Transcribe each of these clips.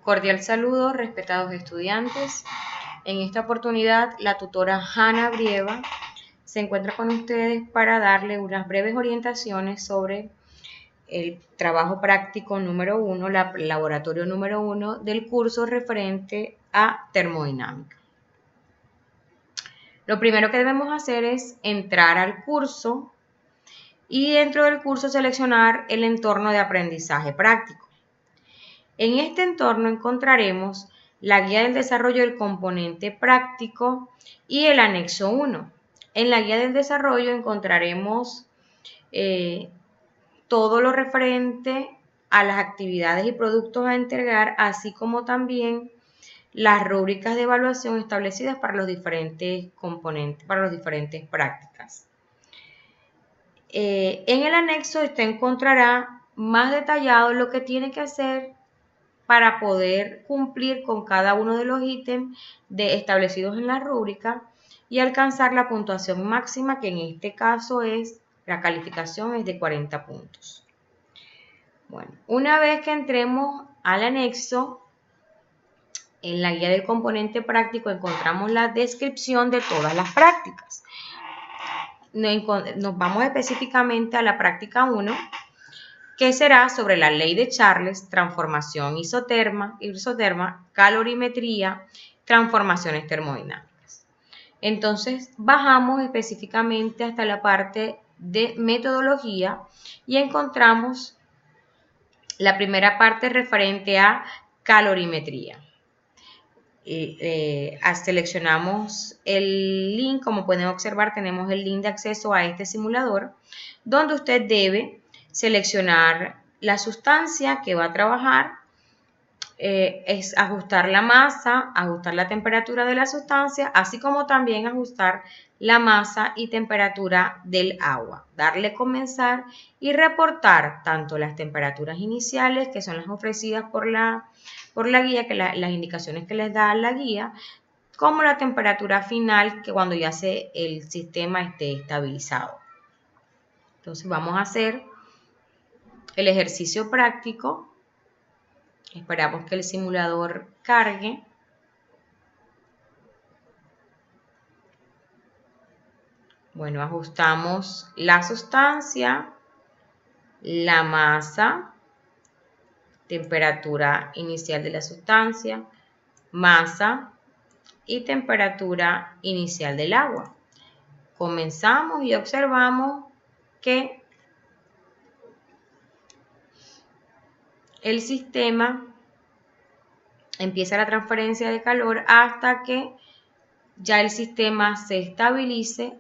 Cordial saludo, respetados estudiantes. En esta oportunidad, la tutora Hanna Brieva se encuentra con ustedes para darle unas breves orientaciones sobre el trabajo práctico número 1, laboratorio número 1 del curso referente a termodinámica. Lo primero que debemos hacer es entrar al curso y dentro del curso seleccionar el entorno de aprendizaje práctico. En este entorno encontraremos la guía del desarrollo del componente práctico y el anexo 1. En la guía del desarrollo encontraremos todo lo referente a las actividades y productos a entregar, así como también las rúbricas de evaluación establecidas para los diferentes componentes, para las diferentes prácticas. En el anexo usted encontrará más detallado lo que tiene que hacer para poder cumplir con cada uno de los ítems establecidos en la rúbrica y alcanzar la puntuación máxima, que en este caso es, la calificación es de 40 puntos. Bueno, una vez que entremos al anexo, en la guía del componente práctico encontramos la descripción de todas las prácticas. Nos vamos específicamente a la práctica 1, que será sobre la ley de Charles, transformación isoterma, calorimetría, transformaciones termodinámicas. Entonces, bajamos específicamente hasta la parte de metodología y encontramos la primera parte referente a calorimetría. Seleccionamos el link, como pueden observar tenemos el link de acceso a este simulador, donde usted debe seleccionar la sustancia que va a trabajar, es ajustar la masa, ajustar la temperatura de la sustancia, así como también ajustar la masa y temperatura del agua. Darle comenzar y reportar tanto las temperaturas iniciales, que son las ofrecidas por la guía, las indicaciones que les da la guía, como la temperatura final, que cuando ya el sistema esté estabilizado. Entonces vamos a hacer el ejercicio práctico. Esperamos que el simulador cargue. Bueno, ajustamos la sustancia, la masa, temperatura inicial de la sustancia, masa y temperatura inicial del agua. Comenzamos y observamos que el sistema empieza la transferencia de calor hasta que ya el sistema se estabilice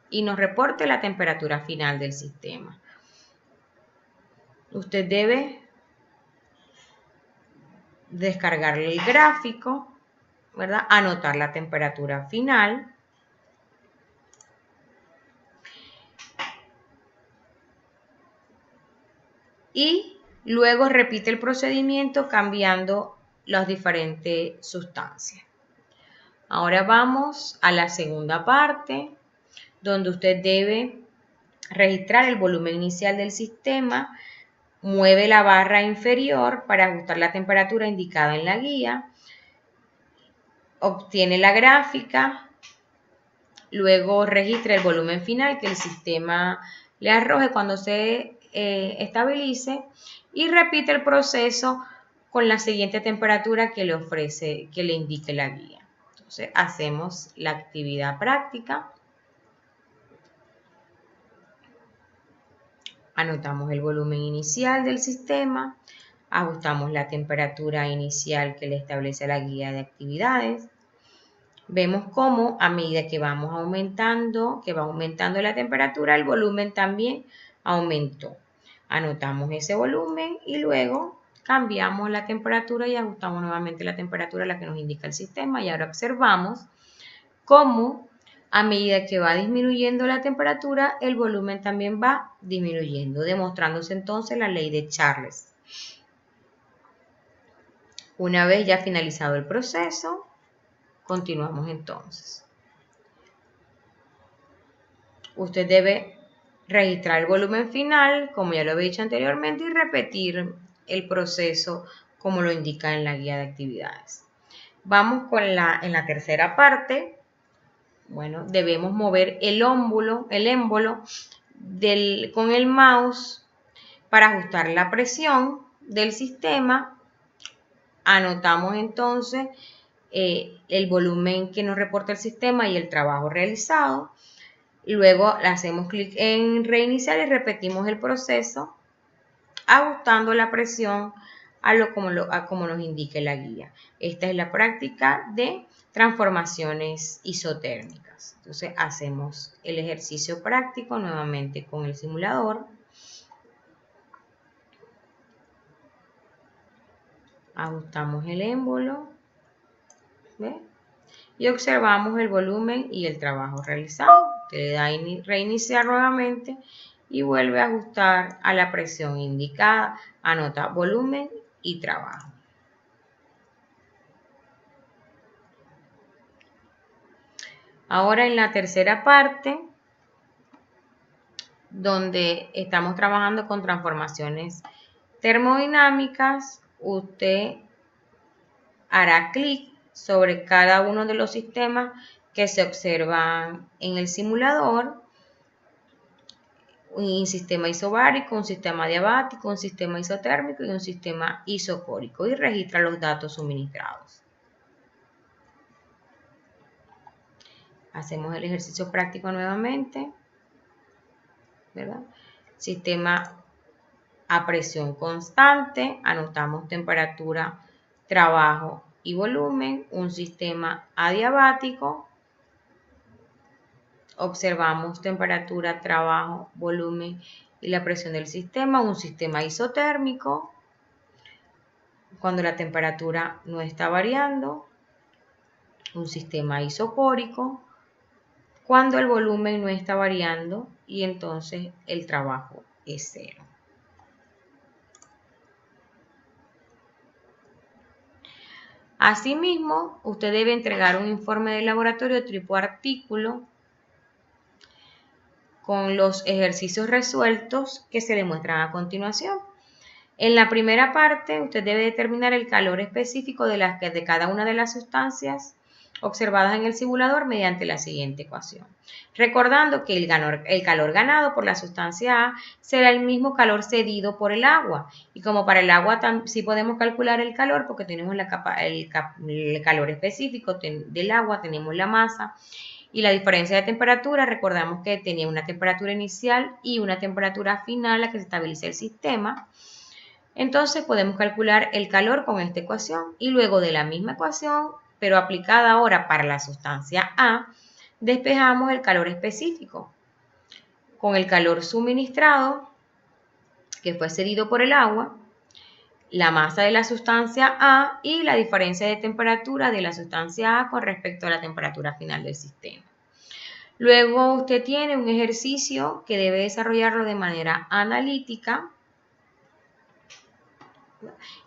y nos reporte la temperatura final del sistema. Usted debe descargarle el gráfico, ¿verdad? Anotar la temperatura final. Y luego repite el procedimiento cambiando las diferentes sustancias. Ahora vamos a la segunda parte, donde usted debe registrar el volumen inicial del sistema, mueve la barra inferior para ajustar la temperatura indicada en la guía, obtiene la gráfica, luego registra el volumen final que el sistema le arroje cuando se estabilice y repite el proceso con la siguiente temperatura que le indique la guía. Entonces hacemos la actividad práctica. Anotamos el volumen inicial del sistema, ajustamos la temperatura inicial que le establece la guía de actividades. Vemos cómo a medida que va aumentando la temperatura, el volumen también aumentó. Anotamos ese volumen y luego cambiamos la temperatura y ajustamos nuevamente la temperatura a la que nos indica el sistema. Y ahora observamos cómo a medida que va disminuyendo la temperatura, el volumen también va disminuyendo, demostrándose entonces la ley de Charles. Una vez ya finalizado el proceso, continuamos entonces. Usted debe registrar el volumen final, como ya lo había dicho anteriormente, y repetir el proceso como lo indica en la guía de actividades. Vamos en la tercera parte. Bueno, debemos mover el émbolo con el mouse para ajustar la presión del sistema. Anotamos entonces el volumen que nos reporta el sistema y el trabajo realizado. Luego le hacemos clic en reiniciar y repetimos el proceso ajustando la presión como nos indique la guía. Esta es la práctica de transformaciones isotérmicas. Entonces hacemos el ejercicio práctico nuevamente con el simulador. Ajustamos el émbolo, ¿ve? Y observamos el volumen y el trabajo realizado. Usted le da a reiniciar nuevamente y vuelve a ajustar a la presión indicada. Anota volumen y trabajo. Ahora en la tercera parte, donde estamos trabajando con transformaciones termodinámicas, usted hará clic sobre cada uno de los sistemas que se observan en el simulador. Un sistema isobárico, un sistema diabático, un sistema isotérmico y un sistema isocórico, y registra los datos suministrados. Hacemos el ejercicio práctico nuevamente, ¿verdad? Sistema a presión constante, anotamos temperatura, trabajo y volumen. Un sistema adiabático, observamos temperatura, trabajo, volumen y la presión del sistema. Un sistema isotérmico, cuando la temperatura no está variando. Un sistema isocórico, cuando el volumen no está variando y entonces el trabajo es cero. Asimismo, usted debe entregar un informe de laboratorio tipo artículo con los ejercicios resueltos que se le muestran a continuación. En la primera parte, usted debe determinar el calor específico de cada una de las sustancias observadas en el simulador mediante la siguiente ecuación. Recordando que el calor ganado por la sustancia A será el mismo calor cedido por el agua. Y como para el agua sí podemos calcular el calor porque tenemos el calor específico del agua, tenemos la masa. Y la diferencia de temperatura, recordamos que tenía una temperatura inicial y una temperatura final a la que se estabiliza el sistema. Entonces podemos calcular el calor con esta ecuación y luego de la misma ecuación, pero aplicada ahora para la sustancia A, despejamos el calor específico. Con el calor suministrado, que fue cedido por el agua, la masa de la sustancia A y la diferencia de temperatura de la sustancia A con respecto a la temperatura final del sistema. Luego usted tiene un ejercicio que debe desarrollarlo de manera analítica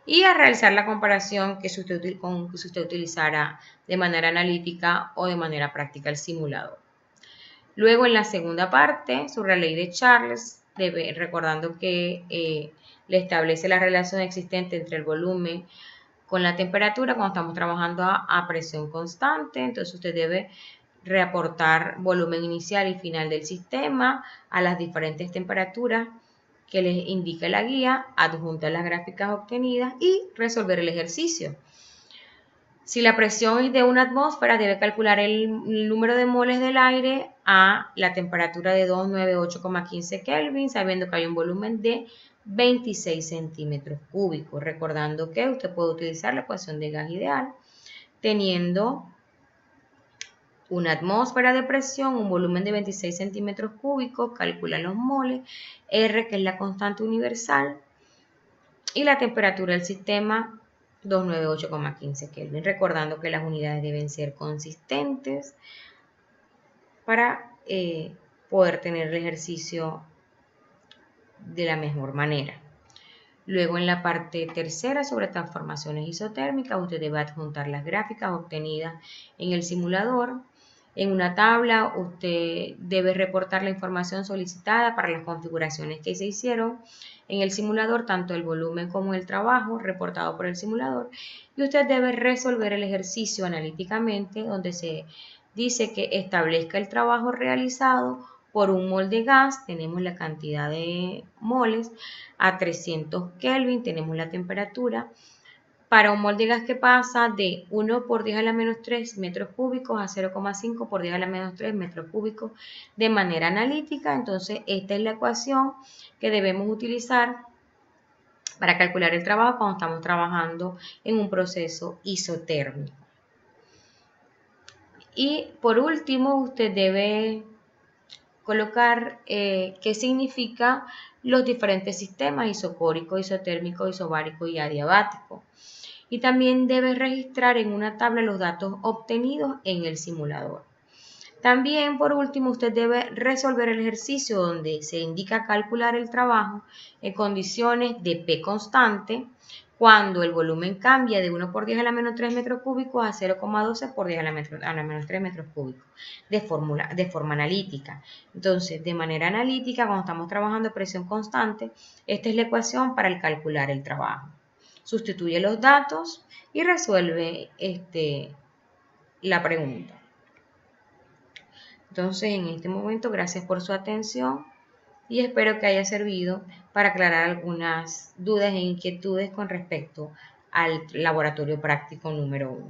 y a realizar la comparación que usted utilizará de manera analítica o de manera práctica el simulador. Luego en la segunda parte, sobre la ley de Charles, recordando que le establece la relación existente entre el volumen con la temperatura cuando estamos trabajando a presión constante. Entonces usted debe reaportar volumen inicial y final del sistema a las diferentes temperaturas que les indica la guía, adjuntar las gráficas obtenidas y resolver el ejercicio. Si la presión es de 1 atmósfera, debe calcular el número de moles del aire a la temperatura de 298,15 Kelvin, sabiendo que hay un volumen de 26 centímetros cúbicos. Recordando que usted puede utilizar la ecuación de gas ideal, teniendo una atmósfera de presión, un volumen de 26 centímetros cúbicos, calcula los moles, R, que es la constante universal, y la temperatura del sistema, 298,15 Kelvin. Recordando que las unidades deben ser consistentes para poder tener el ejercicio de la mejor manera. Luego en la parte tercera sobre transformaciones isotérmicas, usted debe adjuntar las gráficas obtenidas en el simulador En una tabla usted debe reportar la información solicitada para las configuraciones que se hicieron en el simulador, tanto el volumen como el trabajo reportado por el simulador, y usted debe resolver el ejercicio analíticamente donde se dice que establezca el trabajo realizado por un mol de gas, tenemos la cantidad de moles, a 300 Kelvin, tenemos la temperatura, para un mol de gas que pasa de 1 por 10 a la menos 3 metros cúbicos a 0,5 por 10 a la menos 3 metros cúbicos de manera analítica. Entonces, esta es la ecuación que debemos utilizar para calcular el trabajo cuando estamos trabajando en un proceso isotérmico. Y por último, usted debe colocar qué significa los diferentes sistemas isocórico, isotérmico, isobárico y adiabático. Y también debe registrar en una tabla los datos obtenidos en el simulador. También, por último, usted debe resolver el ejercicio donde se indica calcular el trabajo en condiciones de P constante cuando el volumen cambia de 1 por 10 a la menos 3 metros cúbicos a 0,12 por 10 a la menos 3 metros cúbicos de forma analítica. Entonces, de manera analítica, cuando estamos trabajando a presión constante, esta es la ecuación para el calcular el trabajo. Sustituye los datos y resuelve la pregunta. Entonces, en este momento, gracias por su atención y espero que haya servido para aclarar algunas dudas e inquietudes con respecto al laboratorio práctico número 1.